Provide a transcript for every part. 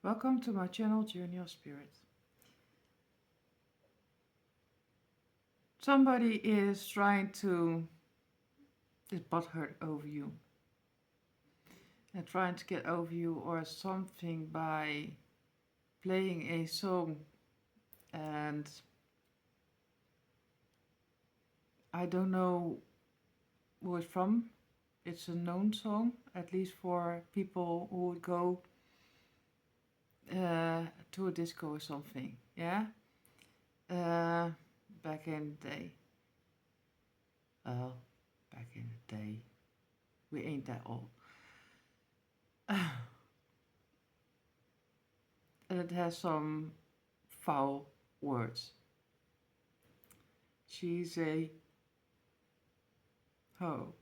Welcome to my channel, Journey of Spirit. Somebody is trying to is butthurt over you and trying to get over you or something by playing a song, and I don't know who it's from. It's a known song, at least for people who would go to a disco or something. Yeah, back in the day. Well, back in the day, we ain't that old. And it has some foul words. She's a hoe.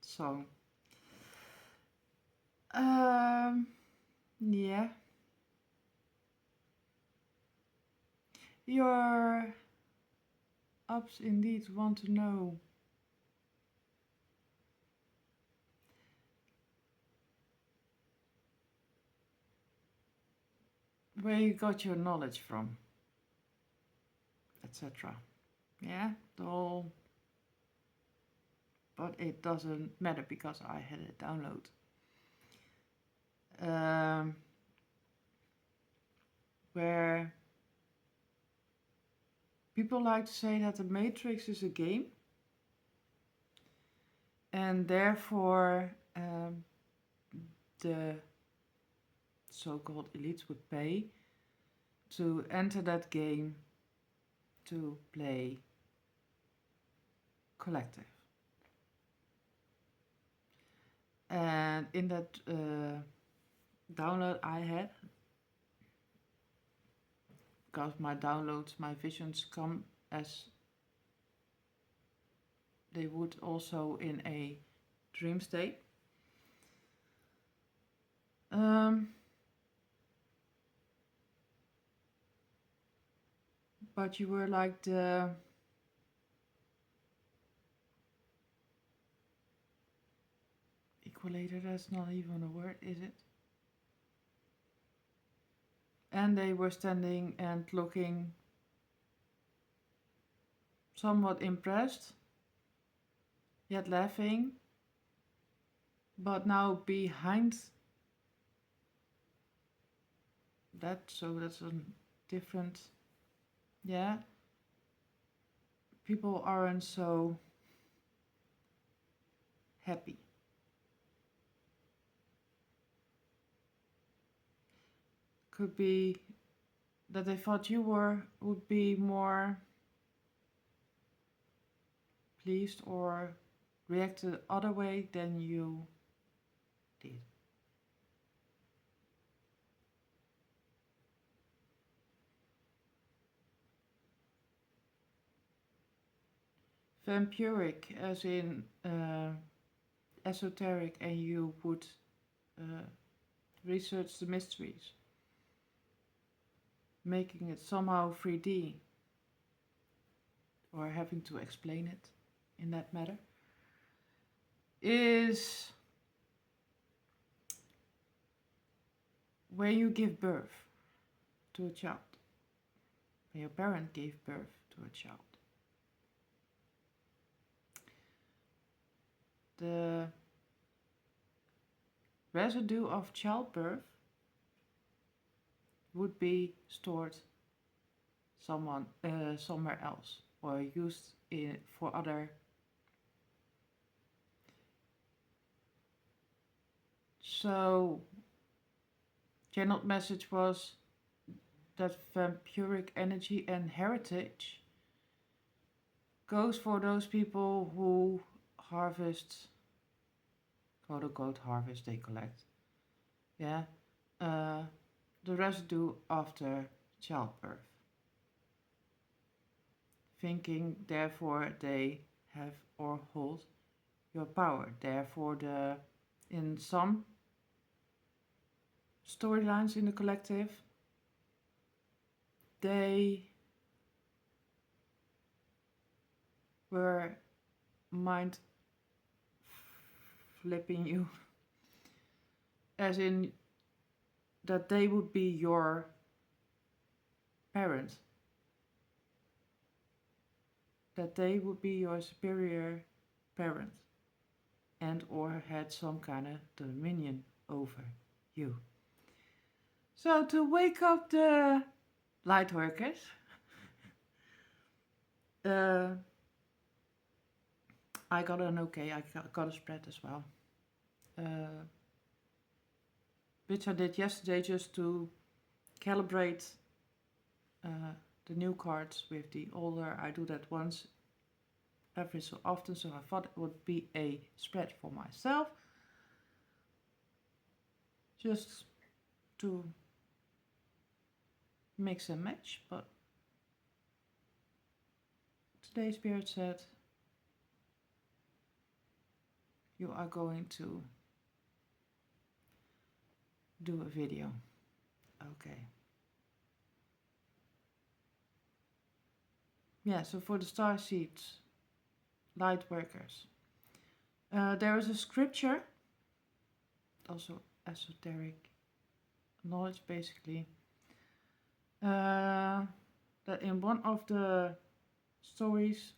Song. Yeah. Your ups indeed want to know where you got your knowledge from, etc. Yeah, the whole. But it doesn't matter because I had it download. Where people like to say that the Matrix is a game, and therefore the so-called elites would pay to enter that game to play collective. And in that download I had, because my downloads, my visions come as they would also in a dream state. But you were like the equalator, that's not even a word, is it? And they were standing and looking somewhat impressed, yet laughing. But now behind that, so that's a different, yeah, people aren't so happy. Could be that they thought you would be more pleased or react the other way than you did. Vampiric, as in esoteric, and you would research the mysteries, making it somehow 3D, or having to explain it in that matter, is when you give birth to a child, when your parent gave birth to a child. The residue of childbirth would be stored somewhere else, or used for other. So channeled message was that vampiric energy and heritage goes for those people who harvest, quote unquote harvest, they collect, yeah, the residue after childbirth, thinking therefore they have or hold your power. Therefore, in some storylines in the collective, they were mind flipping you, as in that they would be your parent, that they would be your superior parent, and or had some kind of dominion over you. So to wake up the light workers, I got an okay, I got a spread as well, which I did yesterday just to calibrate the new cards with the older. I do that once every so often, so I thought it would be a spread for myself, just to mix and match. But today Spirit said you are going to do a video. Okay. Yeah, so for the star seeds, light workers, there is a scripture, also esoteric knowledge basically, that in one of the stories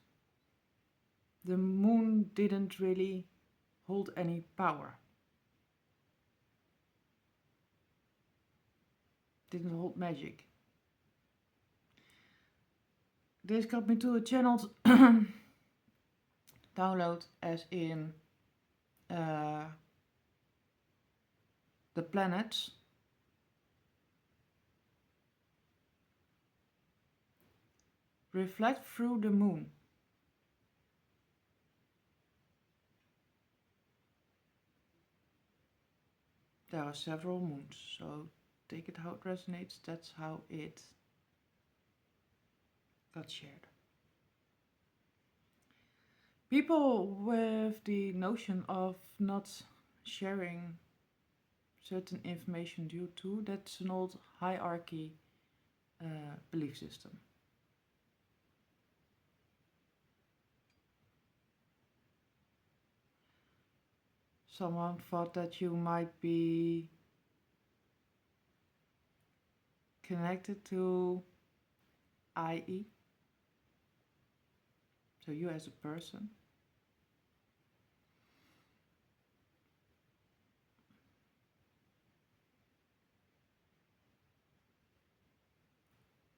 the moon didn't really hold any power, didn't hold magic. This got me to a channeled download, as in the planets reflect through the moon. There are several moons, so take it how it resonates. That's how it got shared. People with the notion of not sharing certain information due to, that's an old hierarchy belief system. Someone thought that you might be connected to IE, so you as a person.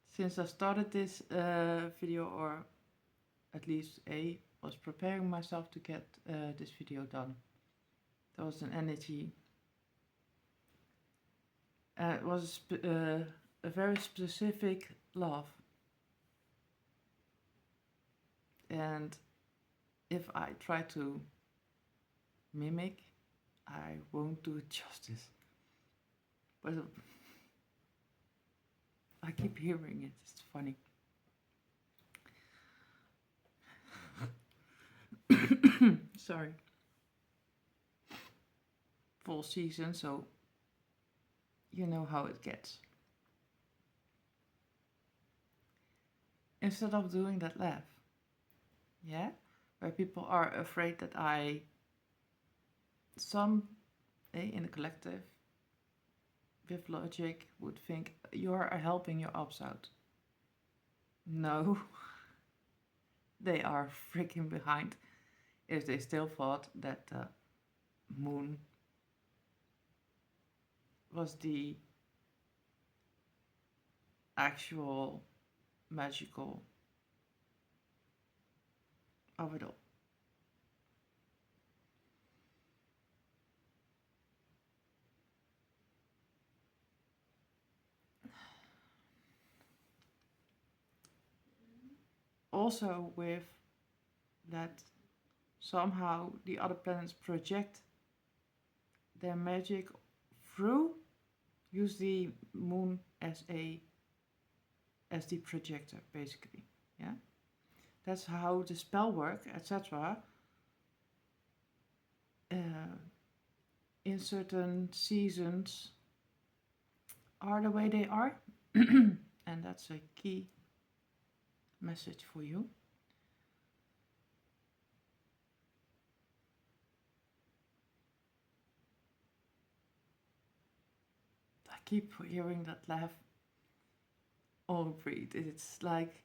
Since I started this video, or at least was preparing myself to get this video done, there was an energy. It was a very specific love. And if I try to mimic, I won't do it justice. But I keep hearing it, it's funny. Sorry. Fall season, so you know how it gets. Instead of doing that laugh, yeah, where people are afraid that in the collective, with logic, would think you are helping your ops out. No, they are freaking behind if they still thought that the moon was the actual magical of it all. Also with that, somehow the other planets project their magic through, use the moon as the projector, basically. Yeah, that's how the spell work, etc. In certain seasons are the way they are. And that's a key message for you. keep hearing that laugh or breathe. It's like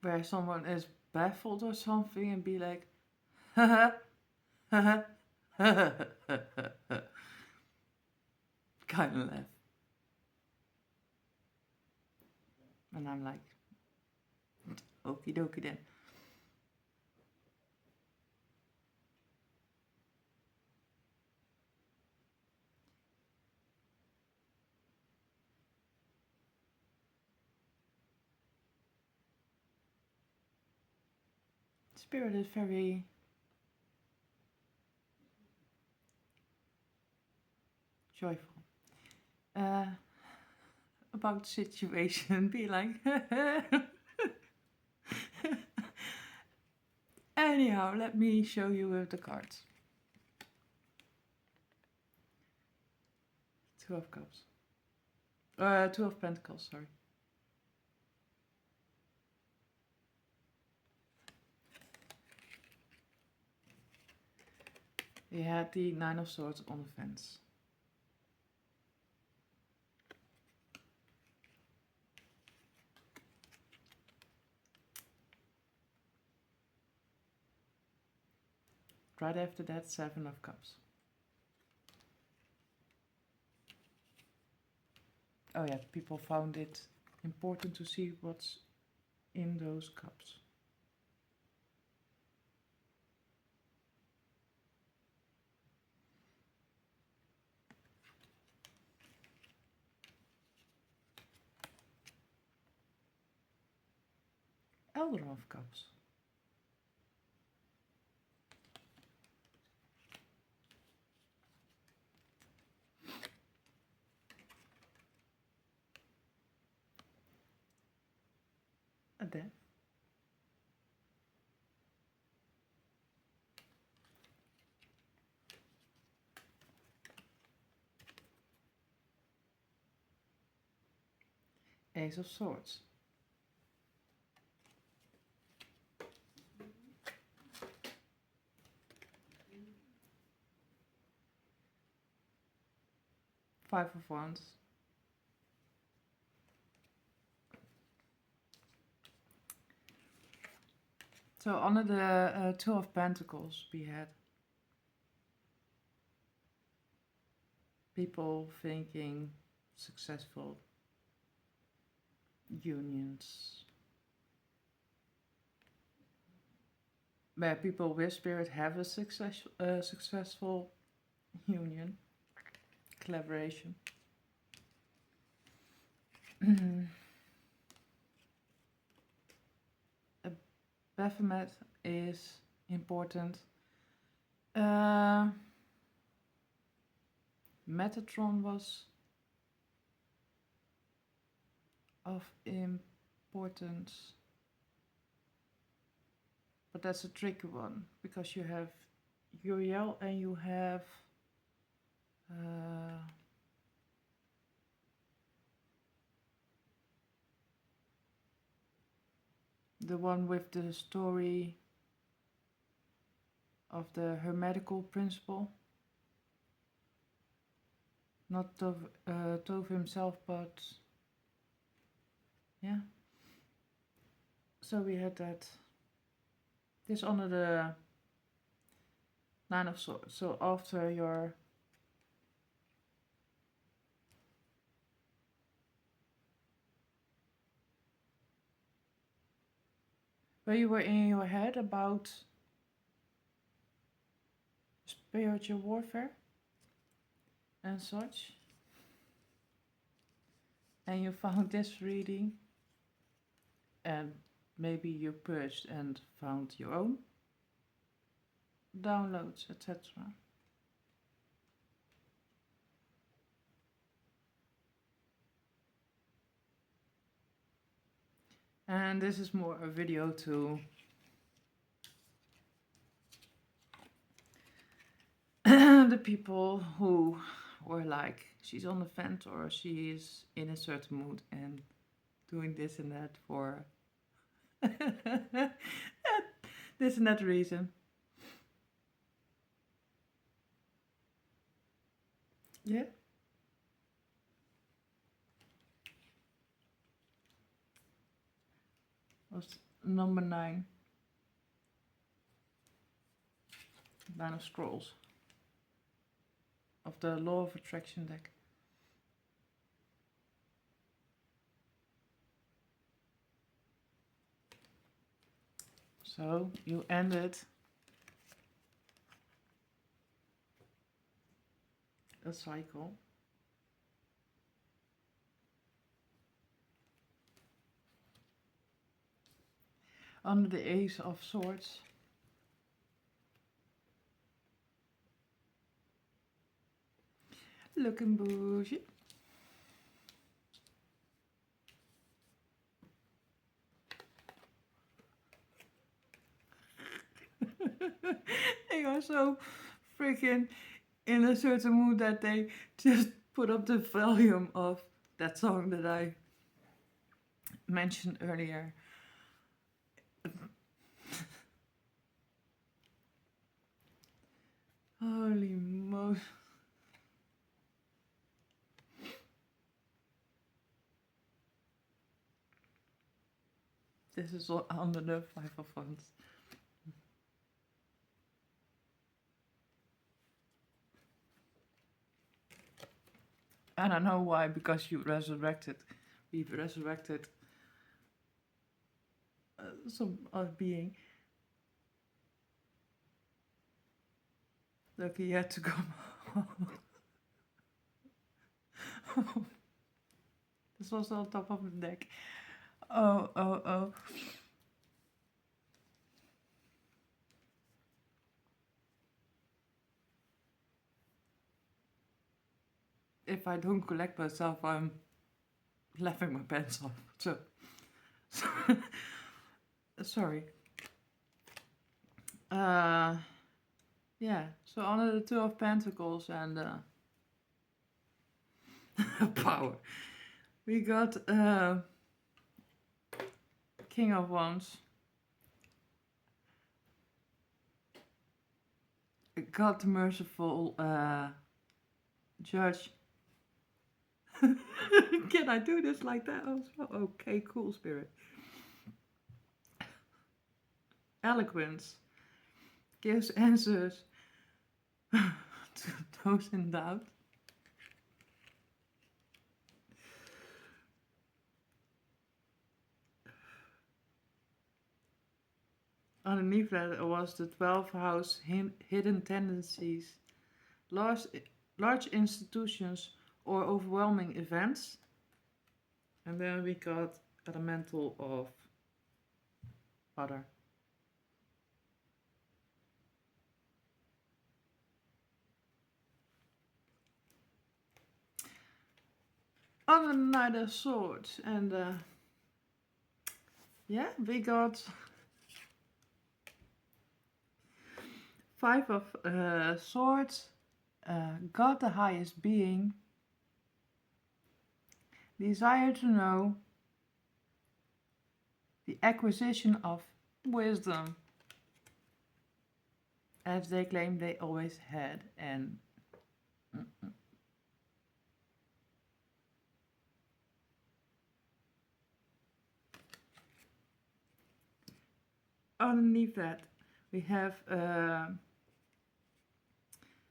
where someone is baffled or something and be like, haha, haha, kind of laugh. And I'm like, okie dokie then. Spirit is very joyful about the situation. Be like, anyhow, let me show you with the cards. Two of Cups. Two of Pentacles, sorry. You had the Nine of Swords on the fence. Right after that, Seven of Cups. Oh yeah, people found it important to see what's in those cups. Elder of Cups. A Death. Ace of Swords. Five of Wands. So under the Two of Pentacles we had people thinking successful unions. Where people with spirit have a successful union, collaboration. A Baphomet is important. Metatron was of importance. But that's a tricky one, because you have Uriel and you have the one with the story of the hermetical principle. Not Tove himself, but yeah. So we had that. This under the Nine of Swords. So after your where you were in your head about spiritual warfare and such, and you found this reading, and maybe you purged and found your own downloads, etc. And this is more a video to the people who were like, she's on the fence or she is in a certain mood and doing this and that for this and that reason. Yeah. Was number 9. 9 of Scrolls. Of the Law of Attraction deck. So you ended a cycle. Under the Ace of Swords. Looking bougie. They are so freaking in a certain mood that they just put up the volume of that song that I mentioned earlier. Holy moly. This is all under the 5 of Wands. And I know why, because you resurrected. We've resurrected some being. Look, he had to come. This was on top of the deck. Oh. If I don't collect myself, I'm laughing my pants off. So sorry. Yeah, so under the 2 of Pentacles and power, we got King of Wands, God the Merciful Judge. Can I do this like that also? Okay, cool, Spirit. Eloquence gives answers to those in doubt. Underneath that was the 12th house, hidden tendencies, large institutions or overwhelming events. And then we got elemental of other. Under the Knight of Swords, and yeah, we got 5 of Swords, God the highest being, desire to know, the acquisition of wisdom, as they claim they always had, and underneath that we have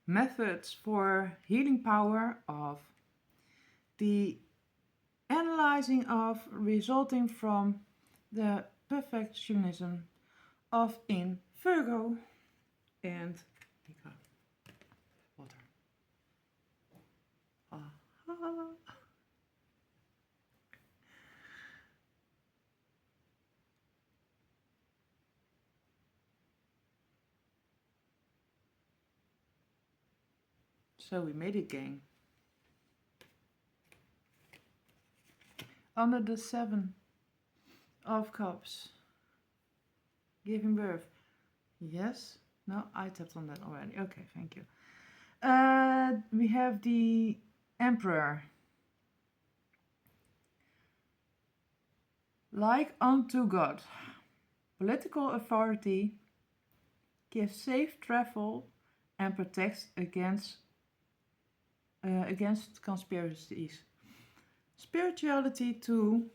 methods for healing power of the analyzing of resulting from the perfectionism of in Virgo and water. So we made it, gang. Under the 7 of Cups, giving birth. Yes? No, I tapped on that already. Okay, thank you. We have the Emperor. Like unto God, political authority gives safe travel and protects against against conspiracies. Spirituality to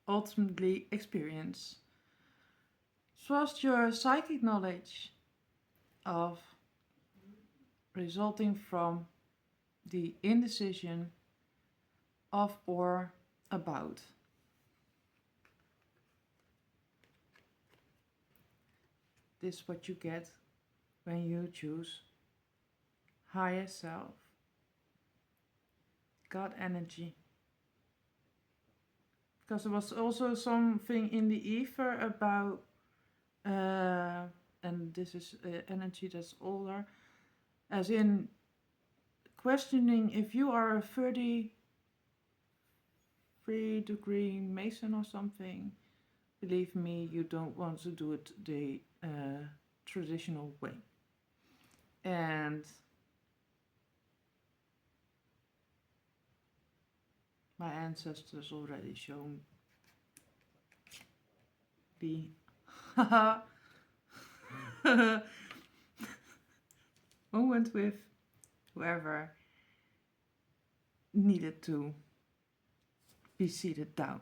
ultimately experience. Trust your psychic knowledge of resulting from the indecision of or about. This is what you get when you choose higher self, God energy. Because there was also something in the ether about, and this is energy that's older, as in questioning if you are a 33-degree Mason or something. Believe me, you don't want to do it the traditional way. And my ancestors already shown the moment with whoever needed to be seated down.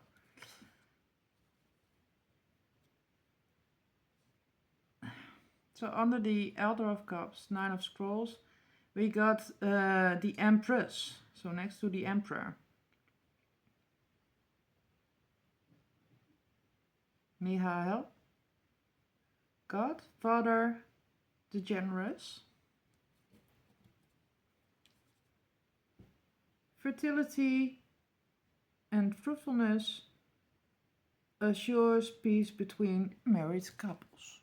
So under the Elder of Cups, Nine of Scrolls, we got the Empress. So next to the Emperor. Mihail, God, Father, the Generous. Fertility and fruitfulness assures peace between married couples.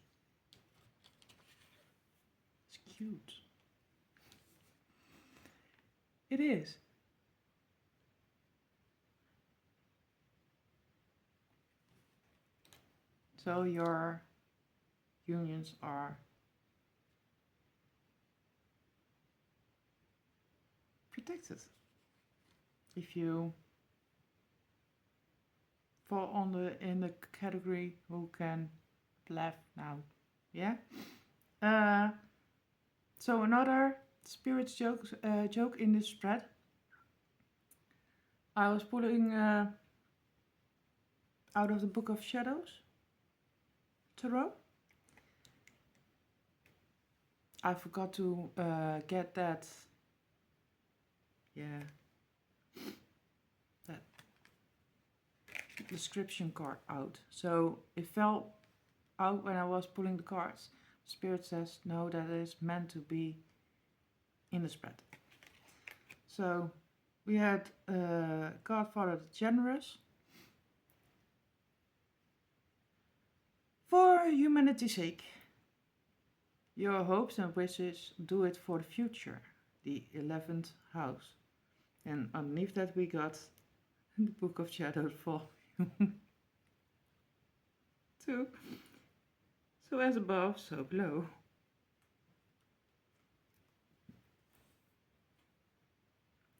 It's cute. It is. So your unions are protected. If you fall in the category who can laugh now, yeah. So another spirit joke in this spread. I was pulling out of the Book of Shadows tarot. I forgot to get that. Yeah. That description card out. So it fell out when I was pulling the cards. Spirit says no, that is meant to be in the spread. So we had Godfather the Generous. For humanity's sake, your hopes and wishes do it for the future, the 11th house. And underneath that we got the Book of Shadows Volume 2. So as above, so below.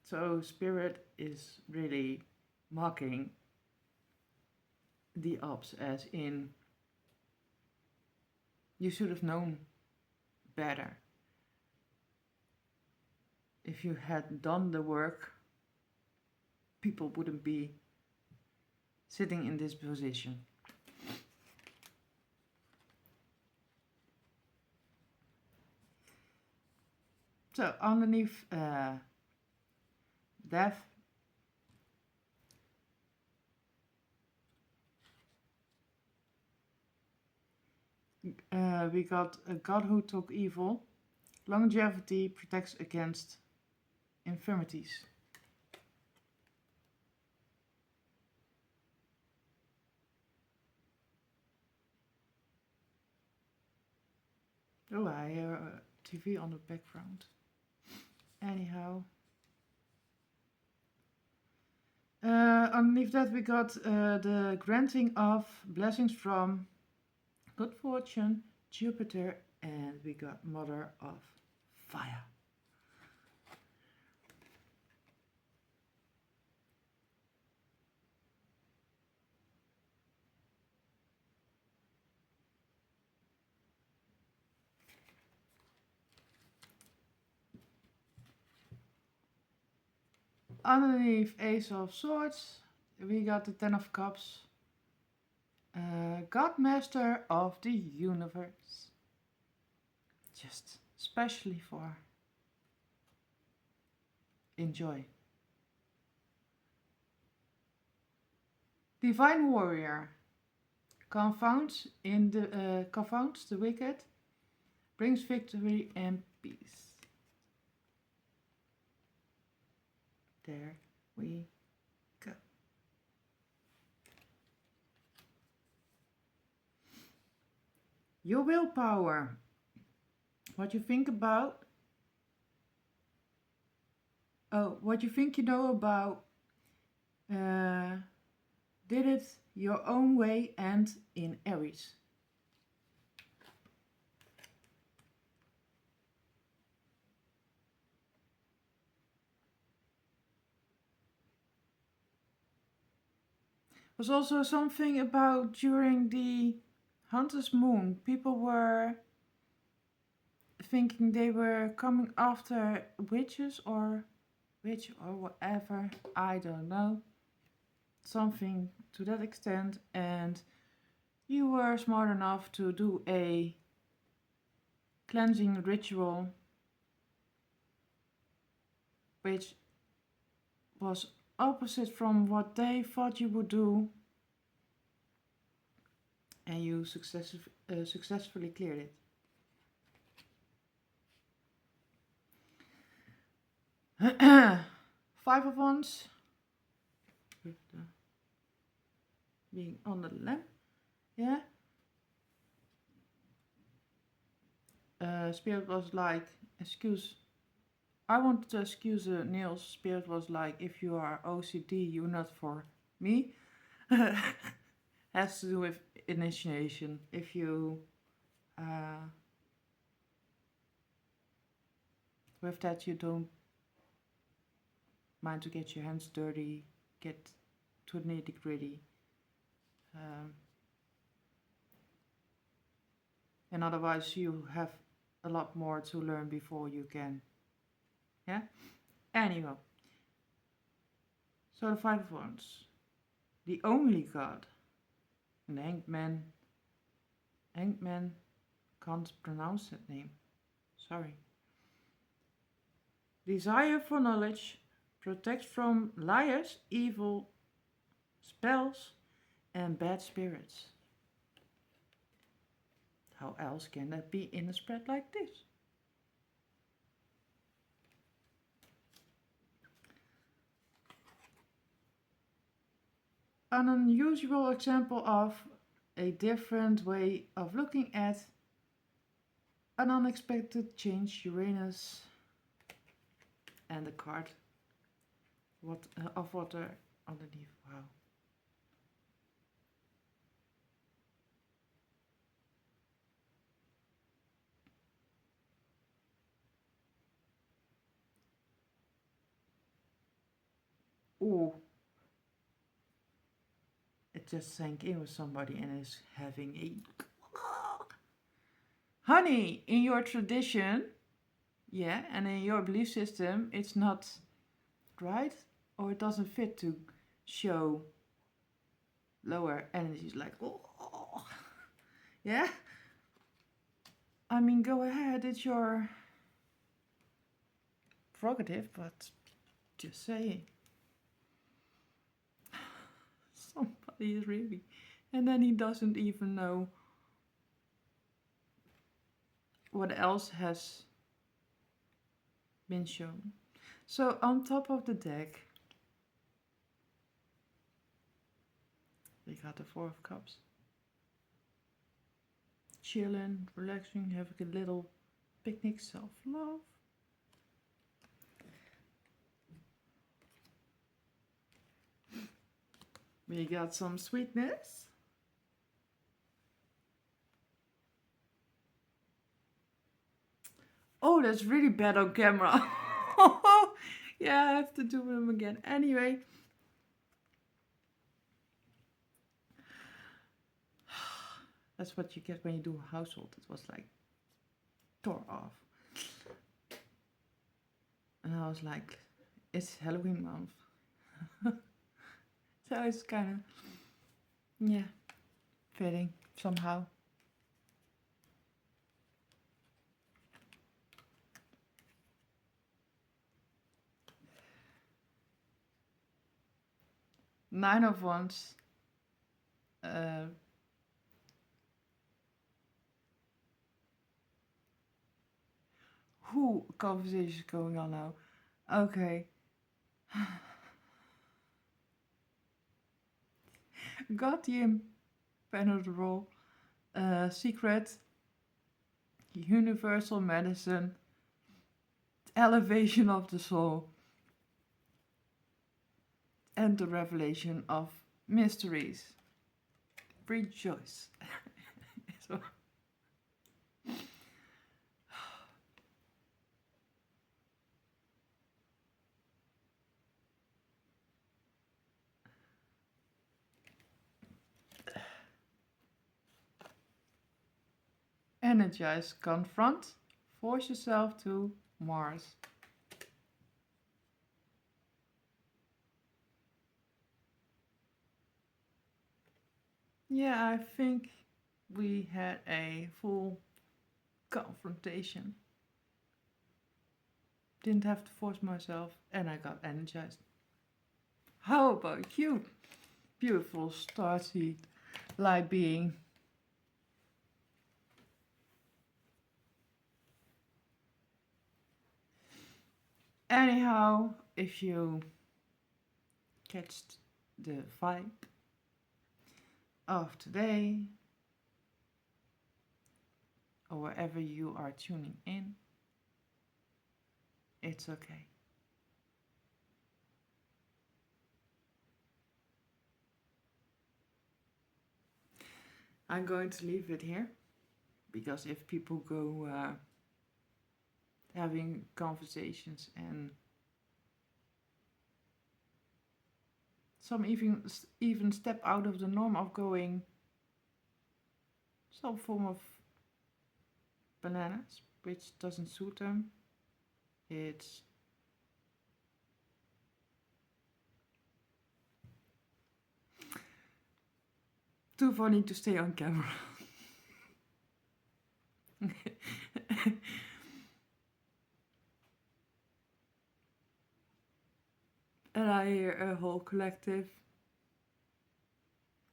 So Spirit is really mocking the ups, as in you should have known better. If you had done the work, people wouldn't be sitting in this position. So underneath death, we got a God who took evil. Longevity protects against infirmities. Oh, I hear a TV on the background. Anyhow. Underneath that we got the granting of blessings from good fortune, Jupiter, and we got Mother of Fire. underneath Ace of Swords, we got the Ten of Cups. God Master of the Universe. Just especially for enjoy. Divine Warrior. Confounds the wicked. Brings victory and peace. There we go. Your willpower. What you think about. Oh, what you think you know about. Did it your own way and in Aries. Was also something about during the Hunter's Moon. People were thinking they were coming after witches or witch or whatever. I don't know. Something to that extent. And you were smart enough to do a cleansing ritual which was opposite from what they thought you would do, and you successfully cleared it. Five of Wands, with the being on the lamp, yeah. Spirit was like, I wanted to excuse the nails. Spirit was like, if you are OCD, you're not for me. Has to do with initiation. If you, with that you don't mind to get your hands dirty, get to the nitty gritty. And otherwise you have a lot more to learn before you can. Yeah? Anyway. So the Five of Wands. The only god. And the Hanged Man. Hanged Man, can't pronounce that name. Sorry. Desire for knowledge. Protect from liars, evil spells, and bad spirits. How else can that be in a spread like this? An unusual example of a different way of looking at an unexpected change, Uranus, and the card of water underneath. Wow. Ooh. It just sank in with somebody and is having a... Honey, in your tradition, yeah, and in your belief system, it's not right, or it doesn't fit to show lower energies like, oh, yeah? I mean, go ahead, it's your prerogative, but just saying. Somebody is really... And then he doesn't even know what else has been shown. So on top of the deck, we got the Four of Cups. Chilling, relaxing, having a little picnic, self-love. We got some sweetness. Oh, that's really bad on camera. Yeah, I have to do them again. Anyway. That's what you get when you do a household. It was like tore off. And I was like, it's Halloween month. So it's kind of, yeah, fitting somehow. Nine of Wands. Who conversation is going on now? Okay. Got the impenetrable secret, universal medicine, elevation of the soul, and the revelation of mysteries. Rejoice. So, energize, confront, force yourself to Mars. Yeah, I think we had a full confrontation. Didn't have to force myself, and I got energized. How about you, beautiful starseed light being? Anyhow, if you catch the vibe of today, or wherever you are tuning in, it's okay. I'm going to leave it here, because if people go having conversations and some even step out of the norm of going some form of bananas, which doesn't suit them, it's too funny to stay on camera. And I hear a whole collective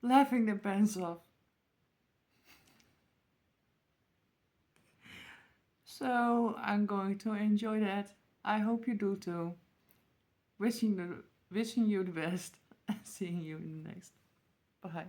laughing their pants off. So I'm going to enjoy that. I hope you do too. Wishing you the best and seeing you in the next. Bye.